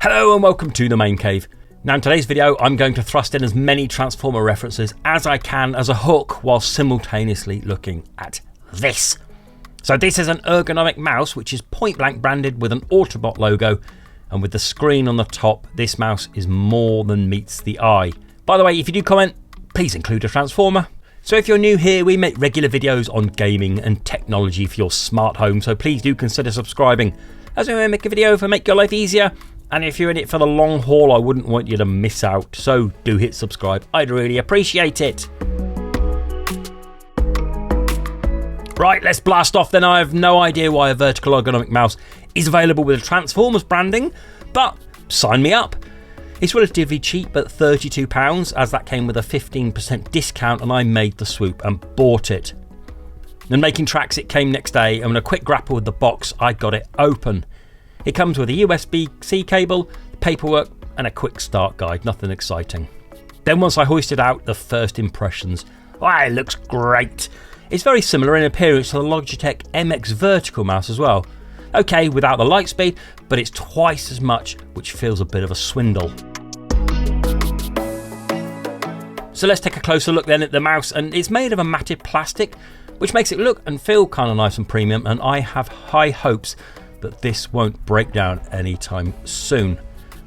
Hello and welcome to the Main Cave. Now in today's video I'm going to thrust in as many Transformer references as I can as a hook while simultaneously looking at this. So this is an ergonomic mouse which is point blank branded with an Autobot logo, and with the screen on the top this mouse is more than meets the eye. By the way, if you do comment, please include a Transformer. So if you're new here, we make regular videos on gaming and technology for your smart home, so please do consider subscribing as we may make a video to make your life easier. And if you're in it for the long haul, I wouldn't want you to miss out, so do hit subscribe. I'd really appreciate it. Right, let's blast off then. I have no idea why a vertical ergonomic mouse is available with Transformers branding, but sign me up. It's relatively cheap at £32, as that came with a 15% discount and I made the swoop and bought it. And making tracks, it came next day, and with a quick grapple with the box, I got it open. It comes with a USB-C cable, paperwork and a quick start guide, nothing exciting. Then once I hoisted out, the first impressions. It looks great. It's very similar in appearance to the Logitech MX vertical mouse as well. Okay, without the light speed, but it's twice as much, which feels a bit of a swindle. So let's take a closer look then at the mouse, and it's made of a matted plastic, which makes it look and feel kind of nice and premium, and I have high hopes that this won't break down anytime soon.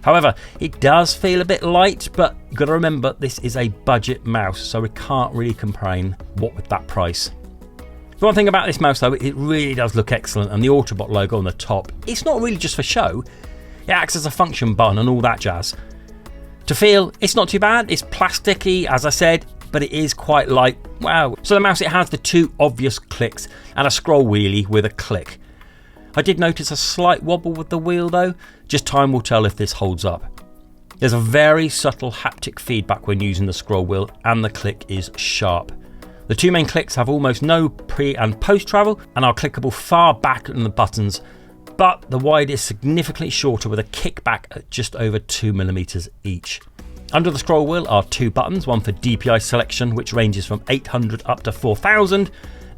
However, it does feel a bit light, but you've got to remember this is a budget mouse, so we can't really complain what with that price. The one thing about this mouse though, it really does look excellent, and the Autobot logo on the top, it's not really just for show, it acts as a function button and all that jazz. To feel, it's not too bad, it's plasticky as I said, but it is quite light. Wow. So the mouse, it has the two obvious clicks and a scroll wheelie with a click. I did notice a slight wobble with the wheel though, just time will tell if this holds up. There's a very subtle haptic feedback when using the scroll wheel, and the click is sharp. The two main clicks have almost no pre and post travel and are clickable far back than the buttons, but the wide is significantly shorter with a kickback at just over 2mm each. Under the scroll wheel are two buttons, one for DPI selection which ranges from 800 up to 4000,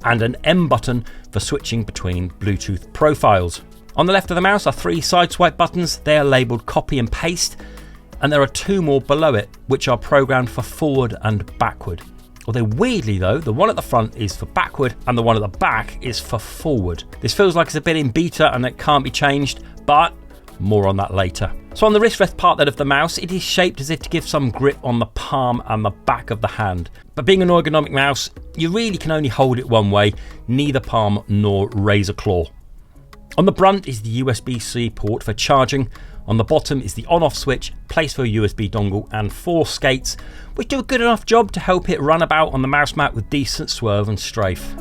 and an M button for switching between Bluetooth profiles. On the left of the mouse are three side swipe buttons. They are labelled copy and paste, and there are two more below it which are programmed for forward and backward. Although weirdly though, the one at the front is for backward and the one at the back is for forward. This feels like it's a bit in beta and it can't be changed, but more on that later. So on the wrist rest part then of the mouse, it is shaped as if to give some grip on the palm and the back of the hand. But being an ergonomic mouse, you really can only hold it one way, neither palm nor razor claw. On the brunt is the USB-C port for charging. On the bottom is the on-off switch, place for a USB dongle, and four skates, which do a good enough job to help it run about on the mouse mat with decent swerve and strafe.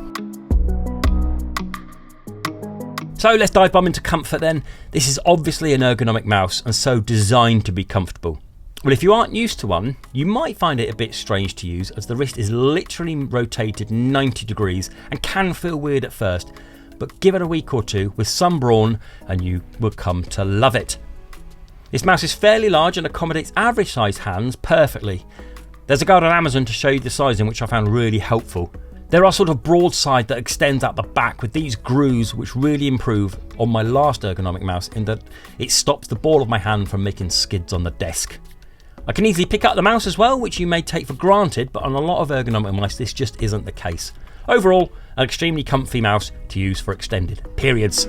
So let's dive bomb into comfort then. This is obviously an ergonomic mouse and so designed to be comfortable. Well, if you aren't used to one, you might find it a bit strange to use, as the wrist is literally rotated 90 degrees and can feel weird at first, but give it a week or two with some brawn and you will come to love it. This mouse is fairly large and accommodates average size hands perfectly. There's a guide on Amazon to show you the sizing, which I found really helpful. There are sort of broad side that extends out the back with these grooves, which really improve on my last ergonomic mouse in that it stops the ball of my hand from making skids on the desk. I can easily pick up the mouse as well, which you may take for granted, but on a lot of ergonomic mice this just isn't the case. Overall, an extremely comfy mouse to use for extended periods.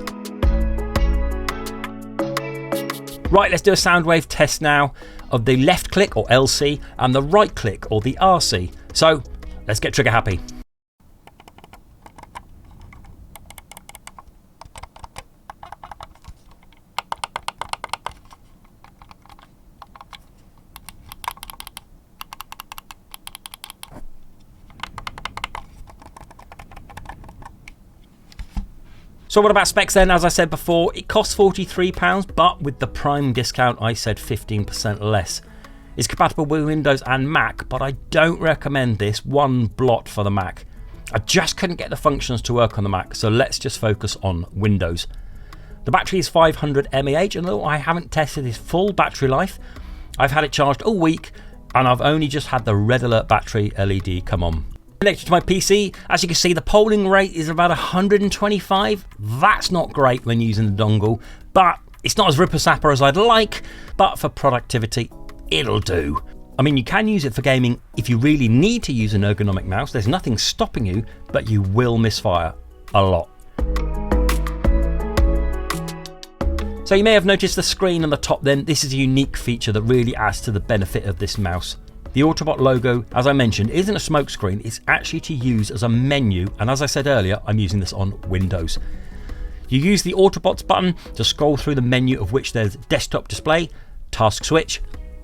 Right, let's do a sound wave test now of the left click or LC and the right click or the RC. So let's get trigger happy. So what about specs then? As I said before, it costs £43, but with the Prime discount I said 15% less. It's compatible with Windows and Mac, but I don't recommend this one blot for the Mac. I just couldn't get the functions to work on the Mac, so let's just focus on Windows. The battery is 500 mAh, and though I haven't tested its full battery life, I've had it charged all week and I've only just had the red alert battery LED come on. Connected to my PC, as you can see the polling rate is about 125. That's not great when using the dongle, but It's not as ripper-sapper as I'd like, but for productivity, it'll do. I mean, you can use it for gaming if you really need to use an ergonomic mouse. There's nothing stopping you, but you will misfire a lot. So you may have noticed the screen on the top then. This is a unique feature that really adds to the benefit of this mouse. The Autobot logo, as I mentioned, isn't a smoke screen. It's actually to use as a menu. And as I said earlier, I'm using this on Windows. You use the Autobots button to scroll through the menu, of which there's desktop display, task switch,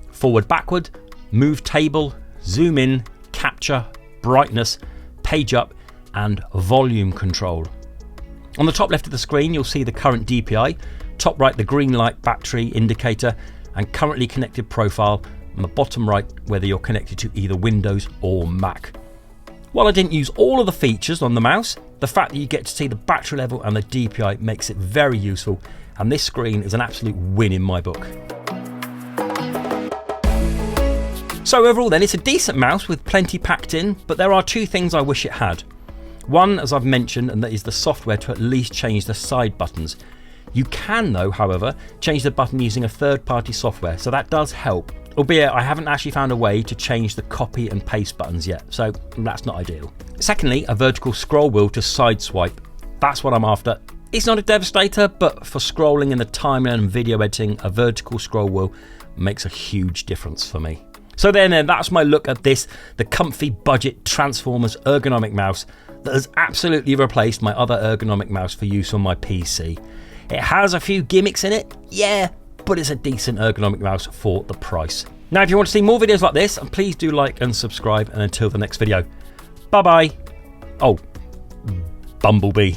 forward backward, move table, zoom in, capture, brightness, page up, and volume control. On the top left of the screen, you'll see the current DPI, top right the green light battery indicator, and currently connected profile on the bottom right whether you're connected to either Windows or Mac. While I didn't use all of the features on the mouse, the fact that you get to see the battery level and the DPI makes it very useful, and this screen is an absolute win in my book. So overall then, it's a decent mouse with plenty packed in, but there are two things I wish it had. One, as I've mentioned, and that is the software to at least change the side buttons. You can though, however, change the button using a third-party software, so that does help. Albeit I haven't actually found a way to change the copy and paste buttons yet, so that's not ideal. Secondly, a vertical scroll wheel to side swipe. That's what I'm after. It's not a devastator, but for scrolling in the timeline and video editing, a vertical scroll wheel makes a huge difference for me. So then that's my look at this, the comfy budget Transformers ergonomic mouse that has absolutely replaced my other ergonomic mouse for use on my PC. It has a few gimmicks in it, yeah, but it's a decent ergonomic mouse for the price. Now, if you want to see more videos like this, please do like and subscribe, and until the next video, bye bye. Oh, Bumblebee.